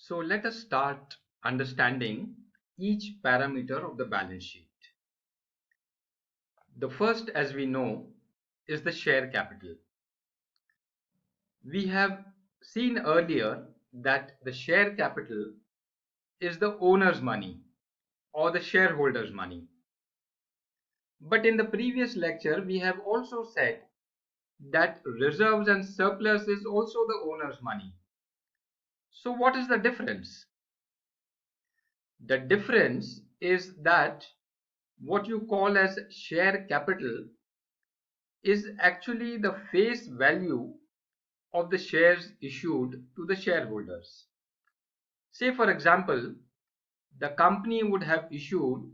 So let us start understanding each parameter of the balance sheet. The first, as we know, is the share capital. We have seen earlier that the share capital is the owner's money or the shareholder's money. But in the previous lecture, we have also said that reserves and surplus is also the owner's money. So what is the difference? The difference is that what you call as share capital is actually the face value of the shares issued to the shareholders. Say for example, the company would have issued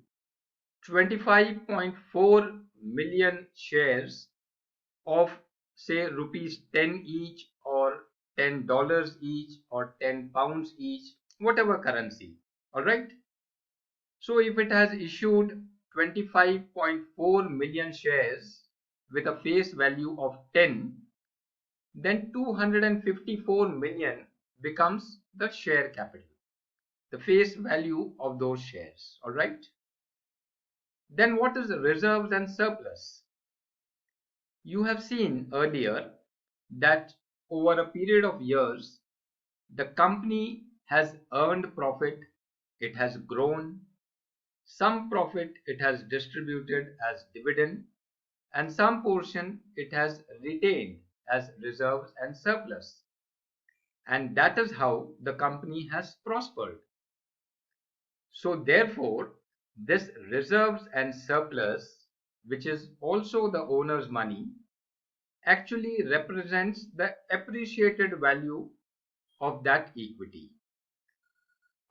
25.4 million shares of say rupees 10 each or $10 each or 10 pounds each, whatever currency. Alright. So if it has issued 25.4 million shares with a face value of 10, then 254 million becomes the share capital, the face value of those shares. Alright. Then what is reserves and surplus? You have seen earlier that over a period of years, the company has earned profit, it has grown, some profit it has distributed as dividend, and some portion it has retained as reserves and surplus. And that is how the company has prospered. So therefore, this reserves and surplus, which is also the owner's money, actually represents the appreciated value of that equity.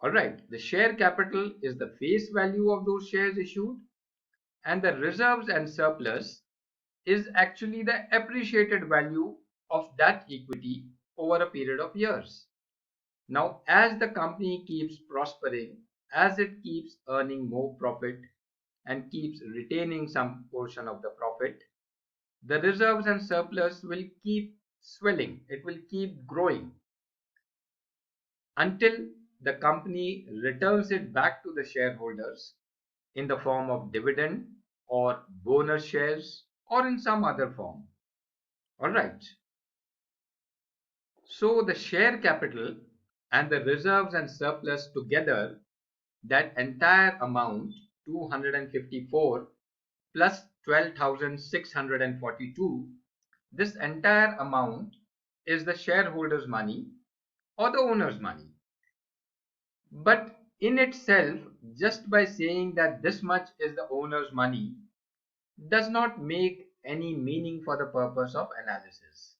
Alright, the share capital is the face value of those shares issued, and the reserves and surplus is actually the appreciated value of that equity over a period of years. Now, as the company keeps prospering, as it keeps earning more profit and keeps retaining some portion of the profit, the reserves and surplus will keep swelling, it will keep growing until the company returns it back to the shareholders in the form of dividend or bonus shares or in some other form. Alright. So the share capital and the reserves and surplus together, that entire amount 254 plus 12,642, this entire amount is the shareholders' money or the owner's money. But in itself, just by saying that this much is the owner's money does not make any meaning for the purpose of analysis.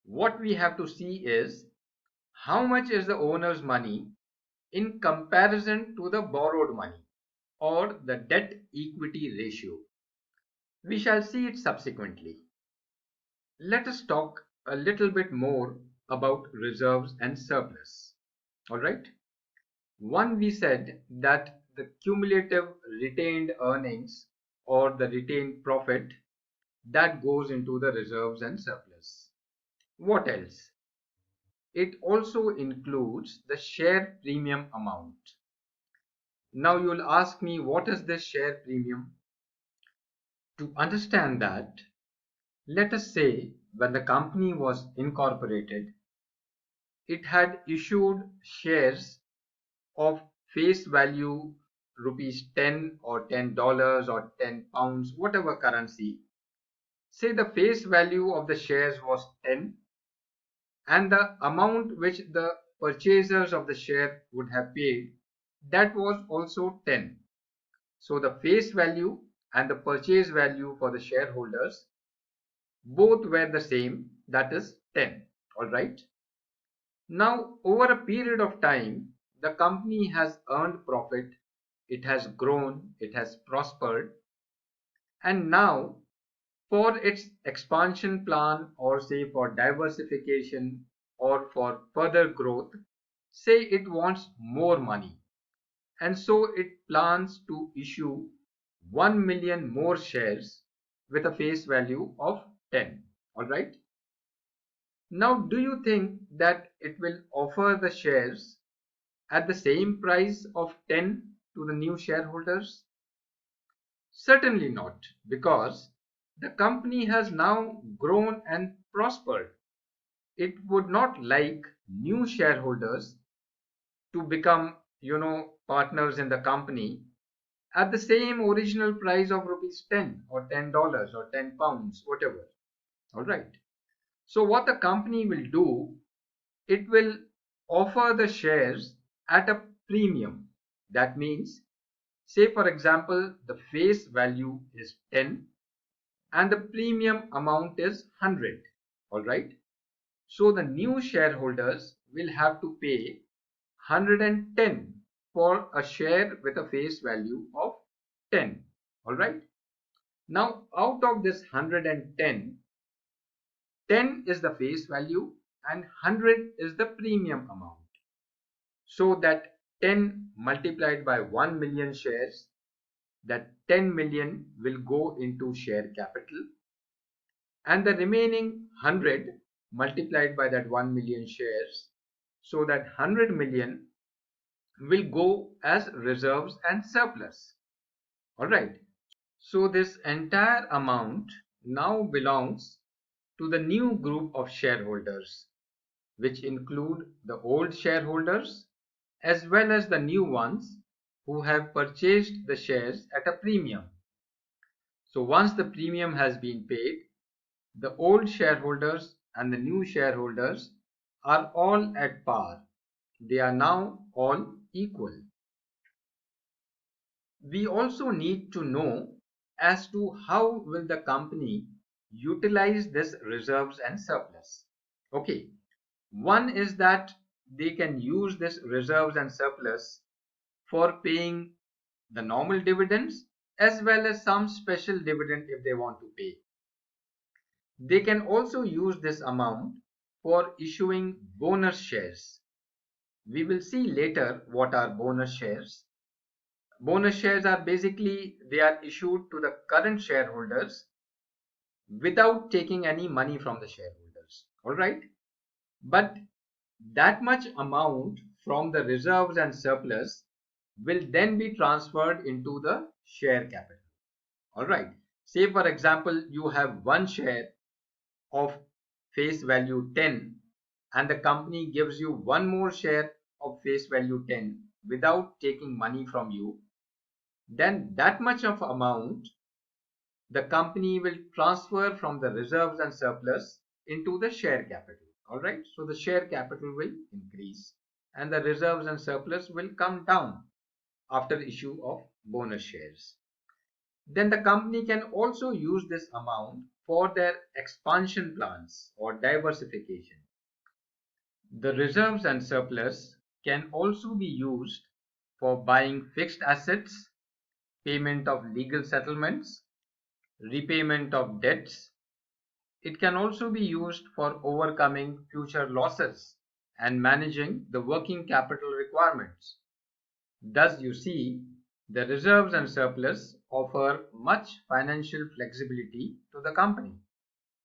What we have to see is how much is the owner's money in comparison to the borrowed money or the debt equity ratio. We shall see it subsequently. Let us talk a little bit more about reserves and surplus. Alright. One, we said that the cumulative retained earnings or the retained profit that goes into the reserves and surplus. What else? It also includes the share premium amount. Now you will ask me, what is this share premium? To understand that, let us say when the company was incorporated, it had issued shares of face value rupees 10 or $10 or 10 pounds, whatever currency. Say the face value of the shares was 10 and the amount which the purchasers of the share would have paid, that was also 10. So the face value and the purchase value for the shareholders both were the same, that is 10. Alright. Now over a period of time, the company has earned profit, it has grown, it has prospered, and now for its expansion plan or say for diversification or for further growth, say it wants more money, and so it plans to issue 1 million more shares with a face value of 10. Alright. Now do you think that it will offer the shares at the same price of 10 to the new shareholders? Certainly not, because the company has now grown and prospered. It would not like new shareholders to become, partners in the company at the same original price of rupees 10 or $10 or 10 pounds, whatever. All right. So what the company will do, it will offer the shares at a premium. That means, say for example, the face value is 10 and the premium amount is 100. All right. So the new shareholders will have to pay 110 for a share with a face value of 10. All right. Now out of this 110, 10 is the face value and 100 is the premium amount. So that 10 multiplied by 1 million shares, that 10 million will go into share capital, and the remaining 100 multiplied by that 1 million shares, so that 100 million will go as reserves and surplus. All right. So this entire amount now belongs to the new group of shareholders, which include the old shareholders as well as the new ones who have purchased the shares at a premium. So once the premium has been paid, the old shareholders and the new shareholders are all at par. They are now all equal. We also need to know as to how will the company utilize this reserves and surplus. Okay, one is that they can use this reserves and surplus for paying the normal dividends as well as some special dividend if they want to pay. They can also use this amount for issuing bonus shares. We will see later what are bonus shares. Bonus shares are basically, they are issued to the current shareholders without taking any money from the shareholders. All right. But that much amount from the reserves and surplus will then be transferred into the share capital. All right. Say for example, you have one share of face value 10 and the company gives you one more share of face value 10 without taking money from you, then that much of amount the company will transfer from the reserves and surplus into the share capital. All right. So the share capital will increase and the reserves and surplus will come down after the issue of bonus shares. Then the company can also use this amount for their expansion plans or diversification. The reserves and surplus can also be used for buying fixed assets, payment of legal settlements, repayment of debts. It can also be used for overcoming future losses and managing the working capital requirements. Thus, you see, the reserves and surplus offer much financial flexibility to the company.